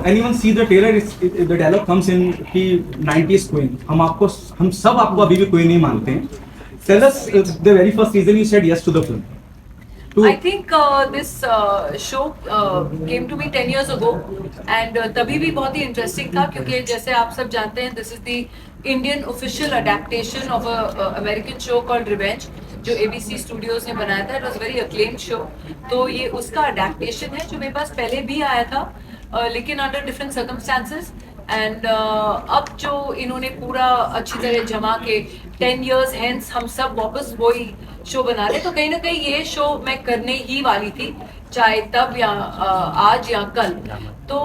anyone see the trailer, the dialogue comes in कि 90s queen. हम सब आपको अभी भी queen नहीं मानते हैं. Tell us the very first reason you said yes to the film. I think this show came to me 10 years ago and तभी भी बहुत ही interesting था क्योंकि जैसे आप सब जानते हैं this is the Indian official adaptation of a American show called Revenge जो ABC Studios ने बनाया था. It was very acclaimed show. तो ये उसका adaptation है जो मेरे पास पहले भी आया था लेकिन under different circumstances. एंड अब जो इन्होंने पूरा अच्छी तरह जमा के 10 years hence हम सब वापस वही शो बना रहे, तो कहीं ना कहीं ये शो मैं करने ही वाली थी चाहे तब या आज या कल. तो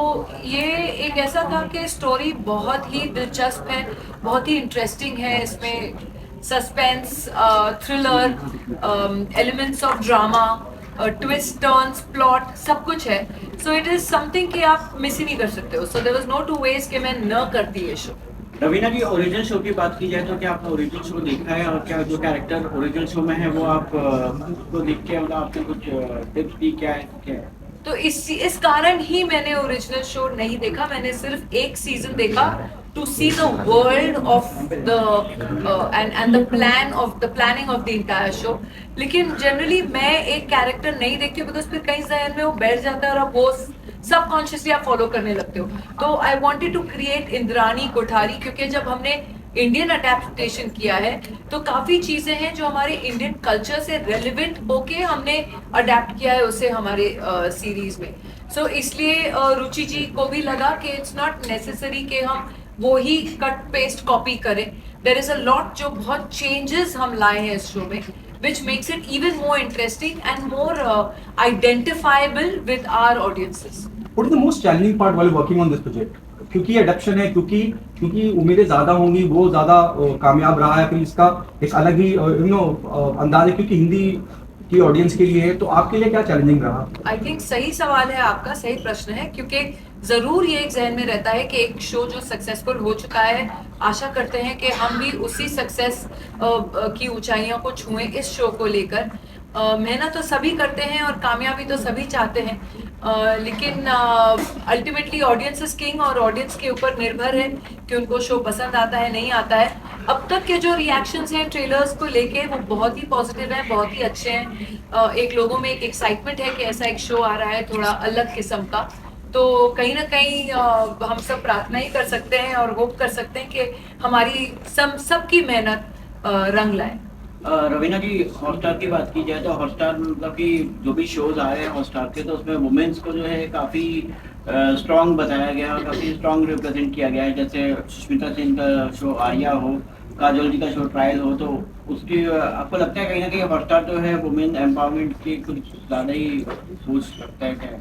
ये एक ऐसा था कि स्टोरी बहुत ही दिलचस्प है, बहुत ही इंटरेस्टिंग है. इसमें suspense, thriller, elements of drama, twist, turns, plot सब कुछ है. सो इट इज समथिंग कि आप मिस ही नहीं कर सकते हो. So there was no two ways कि मैं न करती ये शो. रवीना की ओरिजिनल शो की बात की जाए तो क्या आपने ओरिजिनल शो देखा है और क्या जो कैरेक्टर ओरिजिनल शो में है वो आप को देख के मतलब आपने कुछ टिप्स दी क्या है? तो इस कारण ही मैंने ओरिजिनल शो नहीं देखा. मैंने सिर्फ एक सीजन देखा to see the world of the and the planning of the entire show. लेकिन जनरली मैं एक कैरेक्टर नहीं देखती हूँ बिकॉज फिर कहीं जहन में वो बैठ जाता है और आप वो सबकॉन्शियसली आप फॉलो करने लगते हो. तो I wanted to create Indrani Kothari क्योंकि जब हमने इंडियन अडेप्टेशन किया है तो काफ़ी चीज़ें हैं जो हमारे इंडियन कल्चर से रेलिवेंट होके हमने अडेप्ट किया है उसे हमारे सीरीज में. सो इसलिए रुचि जी को भी लगा कि इट्स नॉट नेसेसरी कि हम वो ही कट पेस्ट कॉपी करें. देयर इज अ लॉट जो बहुत चेंजेस हम लाए हैं इस शो में which makes it even more interesting and more identifiable with our audiences. What is the most challenging part while working on this project? क्योंकि adaption है, क्योंकि उम्मीदें ज़्यादा होंगी, वो ज़्यादा कामयाब रहा है, फिर इसका एक अलग ही अंदाज है क्योंकि हिंदी की ऑडियंस के लिए है. तो आपके लिए क्या चैलेंजिंग रहा? आई थिंक सही सवाल है आपका, सही प्रश्न है क्योंकि ज़रूर ये एक जहन में रहता है कि एक शो जो सक्सेसफुल हो चुका है आशा करते हैं कि हम भी उसी सक्सेस की ऊंचाइयों को छुएं इस शो को लेकर. मेहनत तो सभी करते हैं और कामयाबी तो सभी चाहते हैं लेकिन अल्टीमेटली ऑडियंस इज किंग और ऑडियंस के ऊपर निर्भर है कि उनको शो पसंद आता है नहीं आता है. अब तक के जो रिएक्शंस हैं ट्रेलर्स को लेके वो बहुत ही पॉजिटिव हैं, बहुत ही अच्छे हैं. एक लोगों में एक एक्साइटमेंट है कि ऐसा एक शो आ रहा है थोड़ा अलग किस्म का. तो कहीं ना कहीं हम सब प्रार्थना ही कर सकते हैं और होप कर सकते हैं कि हमारी सबकी मेहनत रंग लाए. रवीना जी हॉटस्टार की बात की जाए तो हॉटस्टार मतलब कि जो भी शोज आ रहे हैं हॉटस्टार के तो उसमें वुमेन्स को जो है काफ़ी स्ट्रॉन्ग बताया गया और काफ़ी स्ट्रॉन्ग रिप्रेजेंट किया गया है. जैसे सुष्मिता सेन का शो आर्या हो, काजोल जी का शो ट्रायल हो, तो उसकी आपको लगता है कहीं ना कहीं हॉटस्टार जो है वुमेन एम्पावरमेंट की कुछ ज़्यादा ही सोच रखता है क्या?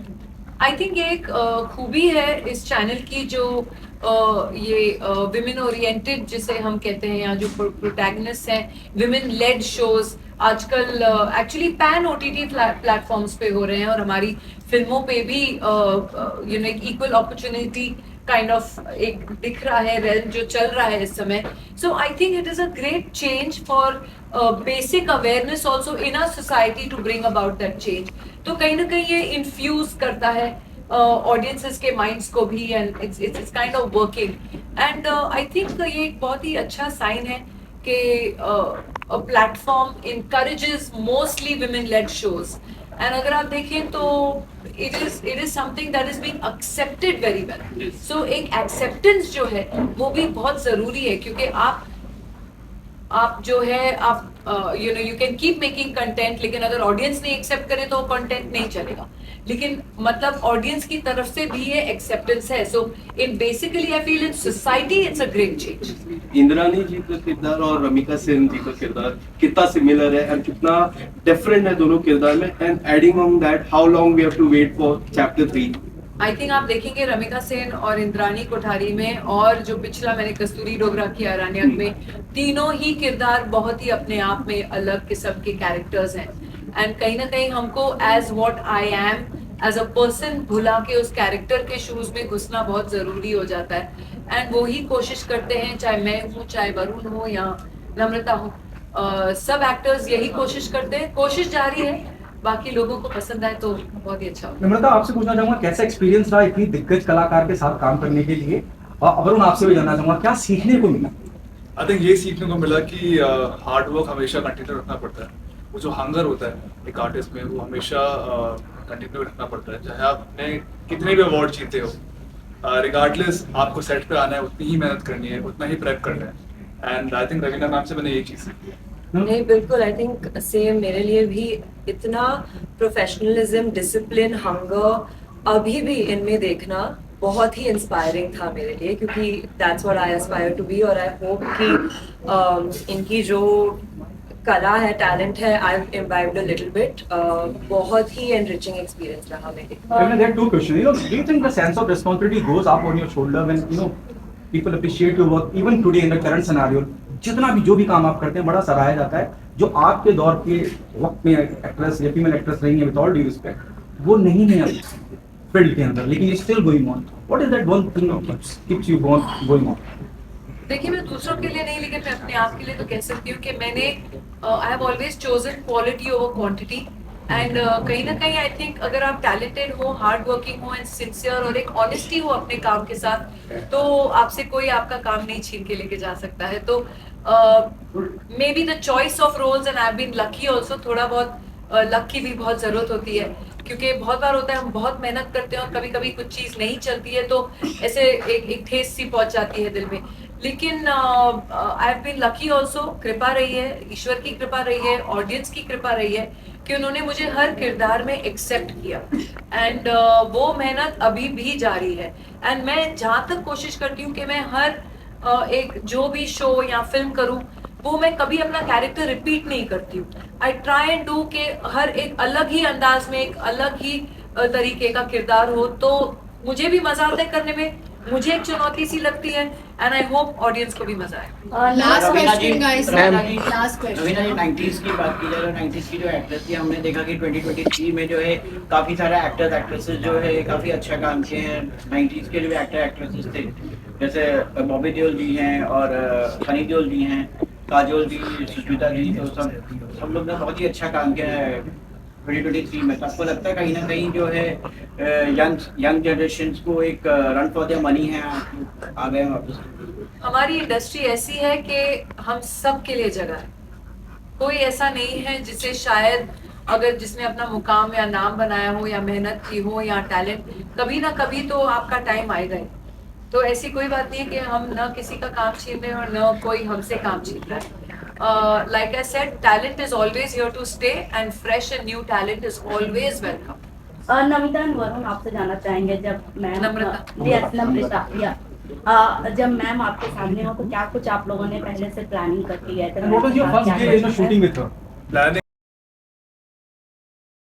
आई थिंक ये एक खूबी है इस चैनल की जो ये विमेन ओरिएंटेड जिसे हम कहते हैं या जो प्रोटैगनिस्ट हैं विमेन लेड शोज आजकल एक्चुअली पैन ओटीटी प्लेटफॉर्म्स पे हो रहे हैं और हमारी फिल्मों पे भी एक इक्वल अपॉर्चुनिटी काइंड ऑफ एक दिख रहा है रेल जो चल रहा है इस समय. So I think it is a great change for basic awareness also in our society to bring about that change. तो कहीं ना कहीं ये इन्फ्यूज करता है ऑडियंसेस के माइंड्स को भी and it's kind of working and I think ये एक बहुत ही अच्छा साइन है कि a platform encourages mostly women led shows and अगर आप देखें तो it is something that is being accepted very well. So एक acceptance जो है वो भी बहुत ज़रूरी है क्योंकि आप जो है आप you can keep making content लेकिन अगर ऑडियंस नहीं एक्सेप्ट करे तो कंटेंट नहीं चलेगा. लेकिन मतलब ऑडियंस की तरफ से भी ये एक्सेप्टेंस है. So in basically I feel in society it's a great change. Indrani ji का किरदार और रमिका सेन जी का किरदार कितना सिमिलर है और कितना डिफरेंट है दोनों किरदार में and adding on that how long we have to wait for chapter 3. I think आप देखेंगे रमिका सेन और इंद्रानी कोठारी में और जो पिछला मैंने कस्तूरी डोगरा किया अरण्यक में तीनों ही किरदार बहुत ही अपने आप में अलग किस्म के कैरेक्टर्स हैं एंड कहीं ना कहीं हमको as what I am as a person भुला के उस कैरेक्टर के शूज में घुसना बहुत ज़रूरी हो जाता है एंड वो ही कोशिश करते हैं चाहे मैं हूँ चाहे वरुण हो या नम्रता हो. सब एक्टर्स यही कोशिश करते हैं, कोशिश जारी है बाकी लोगों को पसंद आए तो बहुत ही अच्छा होगा। नम्रता, आपसे पूछना चाहूंगा कैसा एक्सपीरियंस रहा इतनी दिग्गज कलाकार के साथ काम करने के लिए, और अरुण आपसे भी जानना चाहूंगा क्या सीखने को मिला? आई थिंक ये सीखने को मिला कि हार्ड वर्क हमेशा कंटिन्यू रखना पड़ता है। वो जो हंगर होता है एक आर्टिस्ट में, वो हमेशा कंटिन्यू रखना पड़ता है, चाहे आपने कितने भी अवार्ड जीते हो, रिगार्डलेस आपको सेट पे आना है, उतनी ही मेहनत करनी है, उतना ही प्रेप करना है। And I think Raveena ma'am से मैंने ये चीज़ सीखी है। नहीं बिल्कुल, आई थिंक सेम मेरे लिए भी इतना प्रोफेशनलिज्म, डिसिप्लिन, हंगर अभी भी इनमें देखना बहुत ही इंस्पायरिंग था मेरे लिए, क्योंकि that's what I aspire to be. और आई होप कि इनकी जो कला है, टैलेंट है, आई इम्बाइब्ड अ लिटिल बिट। बहुत ही एनरिचिंग एक्सपीरियंस रहा मेरे लिए। Ravina, there are two questions. Do you think the sense of responsibility goes up on your shoulder when people appreciate your work even today in the current scenario? जितना भी जो भी काम आप करते हैं बड़ा सराहा जाता है, जो आपके दौर के वक्त में एक्ट्रेस या फीमेल एक्ट्रेस रही है, विद ऑल ड्यू रिस्पेक्ट, वो नहीं है फील्ड के अंदर, लेकिन ये still going on. What is that one thing keeps you going on? देखिए, मैं दूसरों के लिए नहीं, लेकिन मैं अपने आप के लिए तो कह सकती हूँ कि मैंने I have always chosen quality over quantity. And कहीं ना कहीं आई थिंक अगर आप टैलेंटेड हो, हार्ड वर्किंग हो एंड सिंसियर, और एक ऑनेस्टी हो अपने काम के साथ, तो आपसे कोई आपका काम नहीं छीन के लेके जा सकता है। तो maybe the choice of roles, and I have been lucky also, थोड़ा बहुत लक की भी बहुत जरूरत होती है, क्योंकि बहुत बार होता है हम बहुत मेहनत करते हैं और कभी कभी कुछ चीज़ नहीं चलती है, तो ऐसे एक ठेस सी पहुंच जाती है दिल में। लेकिन I have been lucky also, कृपा रही है, ईश्वर की कृपा रही है, ऑडियंस की कृपा रही है कि उन्होंने मुझे हर किरदार में एक्सेप्ट किया। एंड वो मेहनत अभी भी जारी है। एंड मैं जहाँ तक कोशिश करती हूँ कि मैं हर एक जो भी शो या फिल्म करूँ, वो मैं कभी अपना कैरेक्टर रिपीट नहीं करती हूँ। आई ट्राई एंड डू के हर एक अलग ही अंदाज में, एक अलग ही तरीके का किरदार हो, तो मुझे भी मजा आता है करने में, मुझे एक चुनौती सी लगती है, एंड आई होप ऑडियंस को भी मजा आए। लास्ट रवीना जी, क्वेश्चन गाइस, रवीना जी, लास्ट क्वेश्चन। रवीना जी, 90s की बात की जाए तो 90s की जो एक्ट्रेस थी, हमने देखा कि 2023 में जो है काफी सारे एक्टर्स एक्ट्रेसेस जो है काफी अच्छा काम किए हैं। 90s के जो एक्टर एक्ट्रेसेस थे, जैसे बॉबी देओल जी हैं और सनी देओल जी हैं, काजोल जी, सुष्मिता जी, तो सब लोग ने बहुत ही अच्छा काम किया है 2023 में। तो आपको लगता है कहीं ना कहीं जो है यंग जनरेशन को एक रन फॉर देयर मनी है, आ गए वापस? हमारी इंडस्ट्री ऐसी है कि हम सब के लिए जगह है। कोई ऐसा नहीं है जिसे शायद अगर जिसने अपना मुकाम या नाम बनाया हो या मेहनत की हो या टैलेंट, कभी ना कभी तो आपका टाइम आएगा ही। तो ऐसी कोई बात नहीं है कि हम न किसी का काम छीन रहे हैं और न कोई हमसे काम छीन रहा है। Like I said, talent is always here to stay, and fresh and new talent is always welcome. Namita and Varun आपसे जानना चाहेंगे, जब मैम नम्रता। यस नम्रता या जब मैम आपके सामने हो तो क्या कुछ आप लोगों ने पहले से प्लानिंग करती है? And what was your first day in the shooting with her? Planning